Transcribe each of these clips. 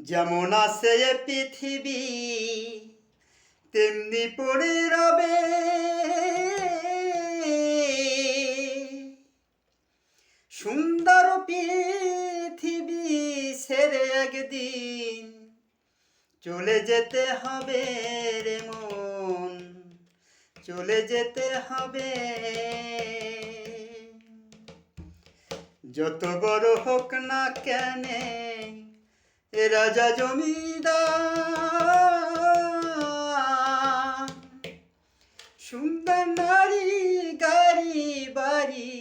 যেমন আছে এ পৃথিবী তেমনি পড়ে রবে, সুন্দর পৃথিবী ছেড়ে একদিন চলে যেতে হবে রে মন, চলে যেতে হবে। যত বড় হোক না কেন এ রাজা জমিদার, সুন্দর নারী গাড়ি বাড়ি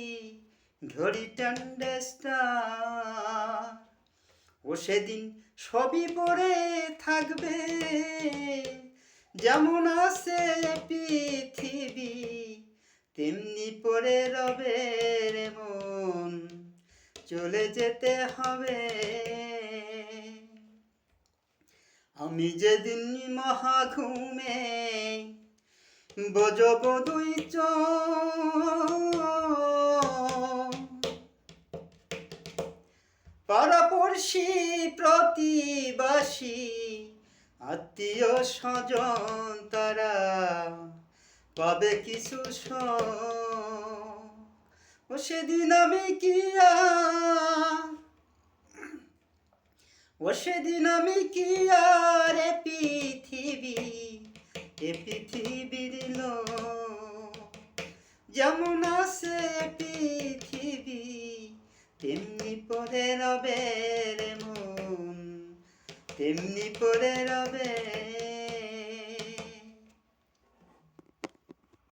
ঘড়ি টেন্ডেস্টার, ও সেদিন সবই পড়ে থাকবে যেমন আছে পৃথিবী তেমনি পড়ে রবে রে মন, চলে যেতে হবে। আমি যেদিন মহা ঘুমে বজব দুই চোখ, পাড়াপড়শি প্রতিবাসী আত্মীয় স্বজন তারা পাবে কিছু শোক। ও সেদিন আমি কি আর এ পৃথিবীর লোক, যেমন আছে পৃথিবী তেমনি পড়ে রবে রে মন, তেমনি পড়ে রবে।